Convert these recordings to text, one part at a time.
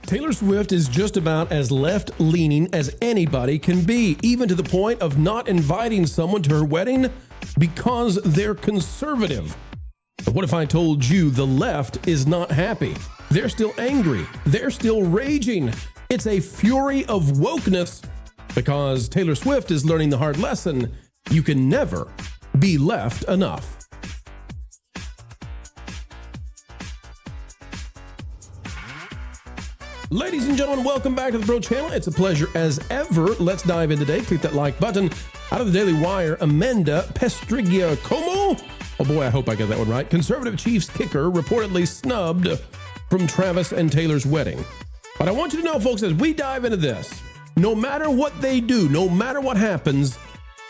Taylor Swift is just about as left-leaning as anybody can be, even to the point of not inviting someone to her wedding because they're conservative. But what if I told you the left is not happy? They're still angry. They're still raging. It's a fury of wokeness because Taylor Swift is learning the hard lesson: you can never be left enough. Ladies and gentlemen, welcome back to the Pro Channel. It's a pleasure as ever. Let's dive in today. Click that like button. Out of the Daily Wire, Amanda Pestrigia-Como. Oh boy, I hope I got that one right. Conservative Chiefs kicker reportedly snubbed from Travis and Taylor's wedding. But I want you to know, folks, as we dive into this, no matter what they do, no matter what happens,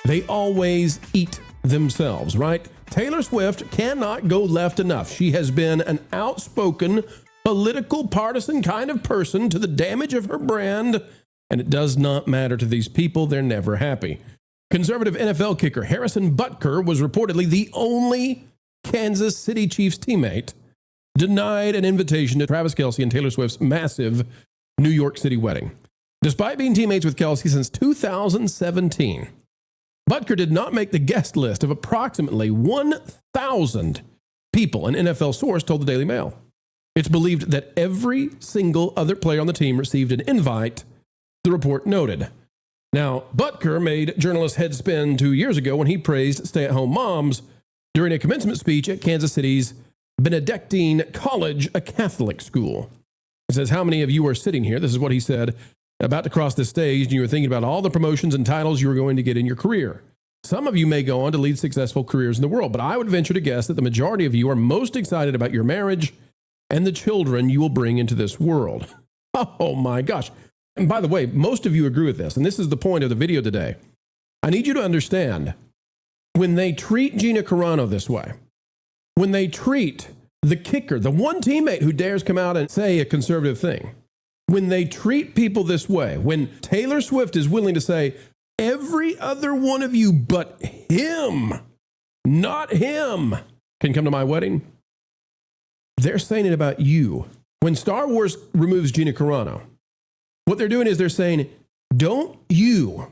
they always eat themselves, right? Taylor Swift cannot go left enough. She has been an outspoken, political, partisan kind of person to the damage of her brand, and it does not matter to these people. They're never happy. Conservative NFL kicker Harrison Butker was reportedly the only Kansas City Chiefs teammate denied an invitation to Travis Kelce and Taylor Swift's massive New York City wedding. Despite being teammates with Kelce since 2017, Butker did not make the guest list of approximately 1,000 people, an NFL source told the Daily Mail. It's believed that every single other player on the team received an invite, the report noted. Now, Butker made journalists head spin 2 years ago when he praised stay-at-home moms during a commencement speech at Kansas City's Benedictine College, a Catholic school. It says, "How many of you are sitting here?" This is what he said, "about to cross the stage, and you were thinking about all the promotions and titles you were going to get in your career. Some of you may go on to lead successful careers in the world, but I would venture to guess that the majority of you are most excited about your marriage and the children you will bring into this world." Oh my gosh. And by the way, most of you agree with this, and this is the point of the video today. I need you to understand, when they treat Gina Carano this way, when they treat the kicker, the one teammate who dares come out and say a conservative thing, when they treat people this way, when Taylor Swift is willing to say, every other one of you but him, not him, can come to my wedding, they're saying it about you. When Star Wars removes Gina Carano, what they're doing is they're saying, don't you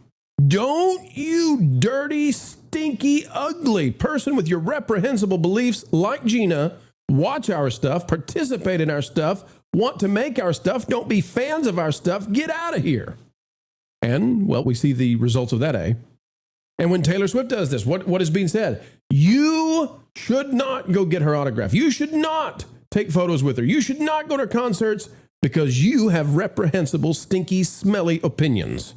dirty, stinky, ugly person with your reprehensible beliefs like Gina, watch our stuff, participate in our stuff, want to make our stuff, don't be fans of our stuff, get out of here. And, well, we see the results of that, eh? And when Taylor Swift does this, what is being said? You should not go get her autograph. You should not take photos with her. You should not go to her concerts because you have reprehensible, stinky, smelly opinions.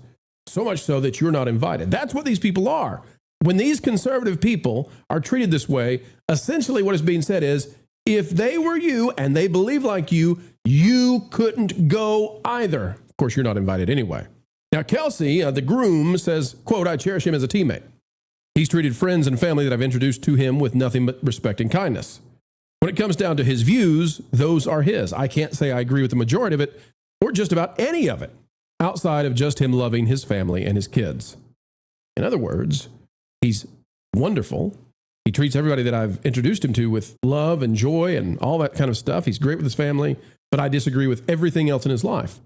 So much so that you're not invited. That's what these people are. When these conservative people are treated this way, essentially what is being said is, if they were you and they believe like you, you couldn't go either. Of course, you're not invited anyway. Now, Kelce, the groom, says, quote, "I cherish him as a teammate. He's treated friends and family that I've introduced to him with nothing but respect and kindness. When it comes down to his views, those are his. I can't say I agree with the majority of it or just about any of it outside of just him loving his family and his kids." In other words, he's wonderful. He treats everybody that I've introduced him to with love and joy and all that kind of stuff. He's great with his family, but I disagree with everything else in his life.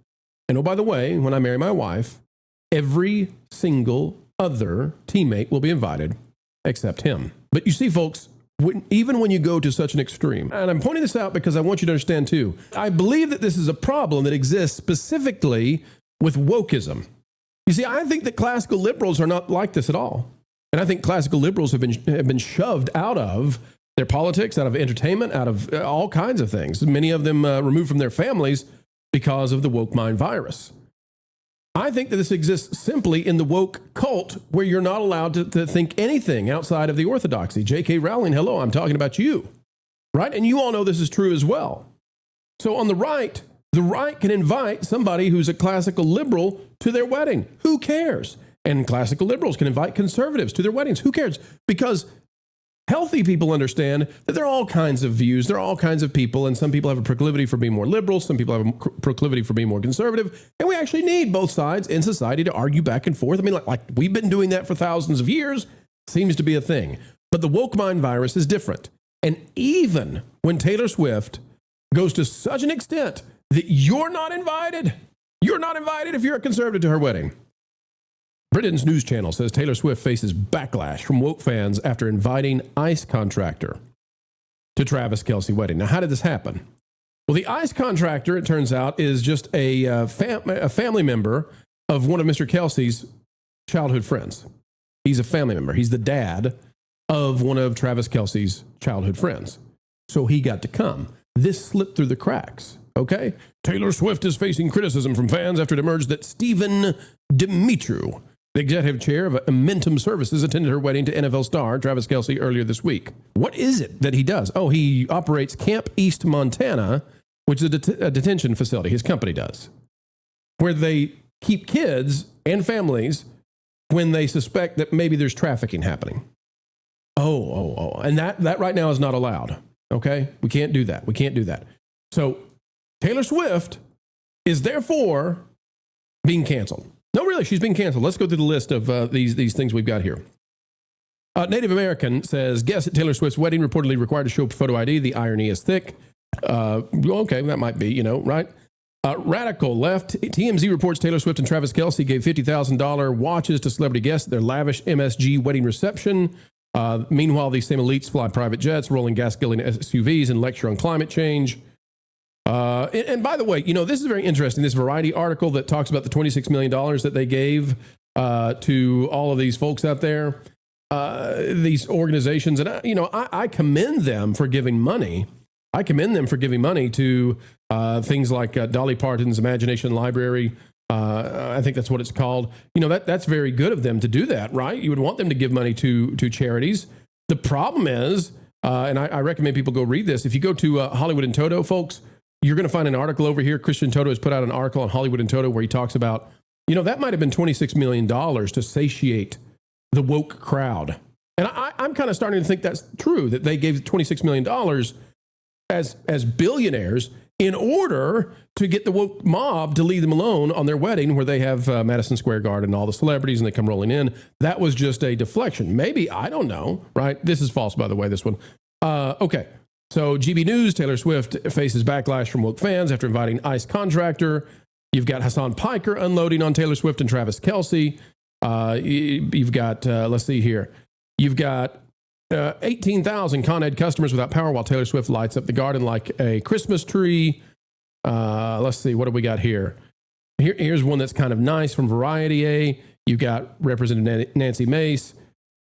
And oh, by the way, when I marry my wife, every single other teammate will be invited except him. But you see, folks, even when you go to such an extreme, and I'm pointing this out because I want you to understand too, I believe that this is a problem that exists specifically with wokeism. You see, I think that classical liberals are not like this at all. And I think classical liberals have been shoved out of their politics, out of entertainment, out of all kinds of things. Many of them removed from their families because of the woke mind virus. I think that this exists simply in the woke cult where you're not allowed to think anything outside of the orthodoxy. J.K. Rowling, hello, I'm talking about you, right? And you all know this is true as well. So on the right can invite somebody who's a classical liberal to their wedding. Who cares? And classical liberals can invite conservatives to their weddings. Who cares? Because healthy people understand that there are all kinds of views, there are all kinds of people, and some people have a proclivity for being more liberal, some people have a proclivity for being more conservative, and we actually need both sides in society to argue back and forth. I mean, like we've been doing that for thousands of years, seems to be a thing. But the woke mind virus is different. And even when Taylor Swift goes to such an extent that you're not invited. You're not invited if you're a conservative to her wedding. Britain's news channel says Taylor Swift faces backlash from woke fans after inviting ICE contractor to Travis Kelce wedding. Now, how did this happen? Well, the ICE contractor, it turns out, is just a family member of one of Mr. Kelce's childhood friends. He's a family member. He's the dad of one of Travis Kelce's childhood friends. So he got to come. This slipped through the cracks, okay? Taylor Swift is facing criticism from fans after it emerged that Stephen Demetriou, the executive chair of Amentum Services, attended her wedding to NFL star Travis Kelce earlier this week. What is it that he does? Oh, he operates Camp East Montana, which is a detention facility. His company does, where they keep kids and families when they suspect that maybe there's trafficking happening. And that right now is not allowed. Okay, we can't do that. We can't do that. So Taylor Swift is therefore being canceled. No, really, she's being canceled. Let's go through the list of these things we've got here. Native American says, guest at Taylor Swift's wedding reportedly required to show photo ID. The irony is thick. Okay, that might be, right? Radical left. TMZ reports Taylor Swift and Travis Kelce gave $50,000 watches to celebrity guests at their lavish MSG wedding reception. Meanwhile, these same elites fly private jets, rolling gas-guzzling SUVs, and lecture on climate change. And by the way, this is very interesting. This Variety article that talks about the $26 million that they gave to all of these folks out there, these organizations. And, I commend them for giving money. I commend them for giving money to things like Dolly Parton's Imagination Library. I think that's what it's called. That's very good of them to do that, right? You would want them to give money to charities. The problem is, and I recommend people go read this. If you go to Hollywood in Toto, folks, you're going to find an article over here. Christian Toto has put out an article on Hollywood in Toto where he talks about, that might have been $26 million to satiate the woke crowd. And I'm kind of starting to think that's true, that they gave $26 million as billionaires in order to get the woke mob to leave them alone on their wedding where they have Madison Square Garden and all the celebrities and they come rolling in. That was just a deflection. Maybe, I don't know, right? This is false, by the way, this one. Okay. So GB News, Taylor Swift faces backlash from woke fans after inviting ICE contractor. You've got Hassan Piker unloading on Taylor Swift and Travis Kelce. You've got, let's see here. You've got 18,000 Con Ed customers without power while Taylor Swift lights up the garden like a Christmas tree. Let's see, what do we got here? Here's one that's kind of nice from Variety. You've got Representative Nancy Mace.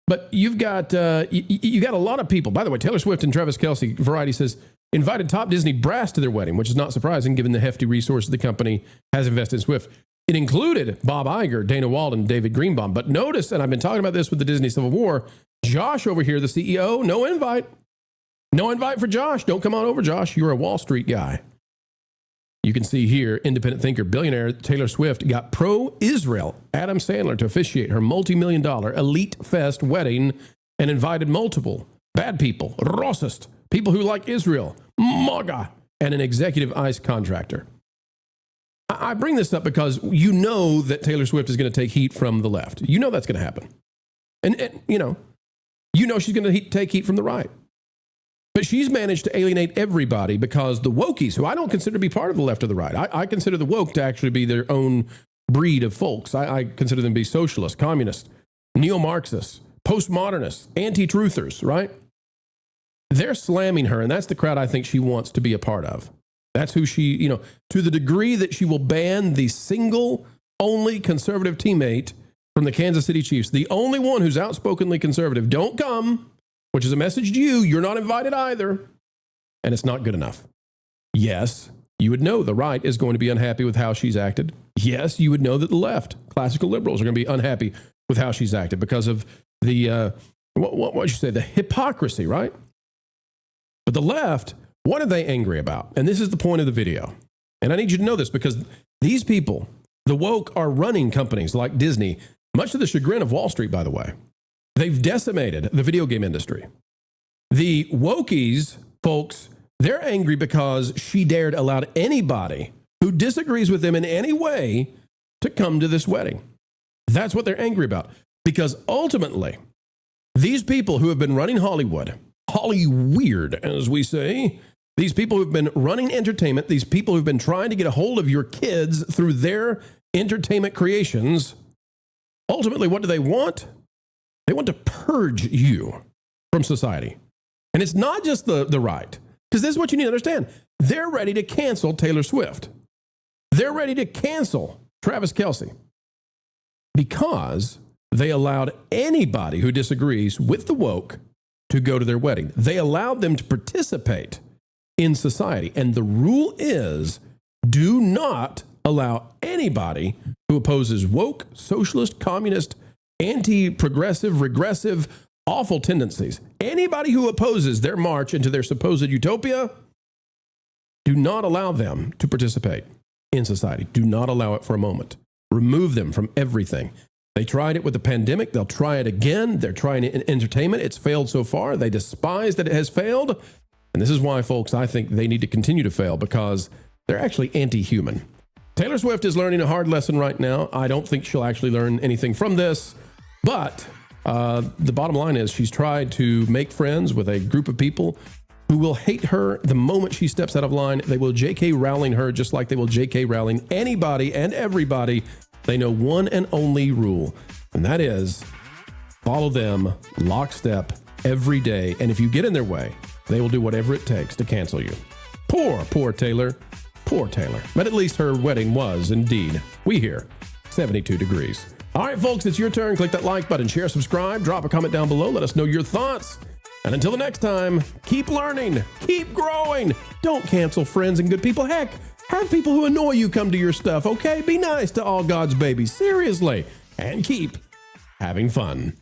But you've got you got a lot of people. By the way, Taylor Swift and Travis Kelce, Variety says, invited top Disney brass to their wedding, which is not surprising given the hefty resources the company has invested in Swift. It included Bob Iger, Dana Walden, David Greenbaum. But notice, and I've been talking about this with the Disney Civil War, Josh over here, the CEO, no invite. No invite for Josh. Don't come on over, Josh. You're a Wall Street guy. You can see here, independent thinker, billionaire Taylor Swift got pro-Israel Adam Sandler to officiate her multi-million-dollar Elite Fest wedding and invited multiple bad people, racist, people who like Israel, MAGA, and an executive ICE contractor. I bring this up because you know that Taylor Swift is going to take heat from the left. You know that's going to happen. And you know she's going to take heat from the right. But she's managed to alienate everybody because the wokies, who I don't consider to be part of the left or the right, I consider the woke to actually be their own breed of folks. I consider them to be socialists, communists, neo-Marxists, postmodernists, anti-truthers, right? They're slamming her, and that's the crowd I think she wants to be a part of. That's who she, to the degree that she will ban the single, only conservative teammate from the Kansas City Chiefs, the only one who's outspokenly conservative. Don't come. Which is a message to you, you're not invited either. And it's not good enough. Yes, you would know the right is going to be unhappy with how she's acted. Yes, you would know that the left, classical liberals, are going to be unhappy with how she's acted because of the, what you say, the hypocrisy, right? But the left, what are they angry about? And this is the point of the video. And I need you to know this because these people, the woke, are running companies like Disney, much to the chagrin of Wall Street, by the way. They've decimated the video game industry. The wokies, folks, they're angry because she dared allow anybody who disagrees with them in any way to come to this wedding. That's what they're angry about. Because ultimately, these people who have been running Hollywood, Hollyweird, as we say, These people who've been running entertainment, these people who've been trying to get a hold of your kids through their entertainment creations, ultimately, what do they want? They want to purge you from society. And it's not just the right, because this is what you need to understand. They're ready to cancel Taylor Swift. They're ready to cancel Travis Kelce because they allowed anybody who disagrees with the woke to go to their wedding. They allowed them to participate in society. And the rule is, do not allow anybody who opposes woke, socialist, communist, anti-progressive, regressive, awful tendencies. Anybody who opposes their march into their supposed utopia, do not allow them to participate in society. Do not allow it for a moment. Remove them from everything. They tried it with the pandemic. They'll try it again. They're trying it in entertainment. It's failed so far. They despise that it has failed. And this is why, folks, I think they need to continue to fail, because they're actually anti-human. Taylor Swift is learning a hard lesson right now. I don't think she'll actually learn anything from this. But the bottom line is she's tried to make friends with a group of people who will hate her the moment she steps out of line. They will J.K. Rowling her just like they will J.K. Rowling anybody and everybody. They know one and only rule, and that is follow them lockstep every day. And if you get in their way, they will do whatever it takes to cancel you. Poor Taylor. Poor Taylor. But at least her wedding was indeed, we hear, 72 degrees. All right, folks, it's your turn. Click that like button, share, subscribe, drop a comment down below. Let us know your thoughts. And until the next time, keep learning, keep growing. Don't cancel friends and good people. Heck, have people who annoy you come to your stuff, okay? Be nice to all God's babies, seriously. And keep having fun.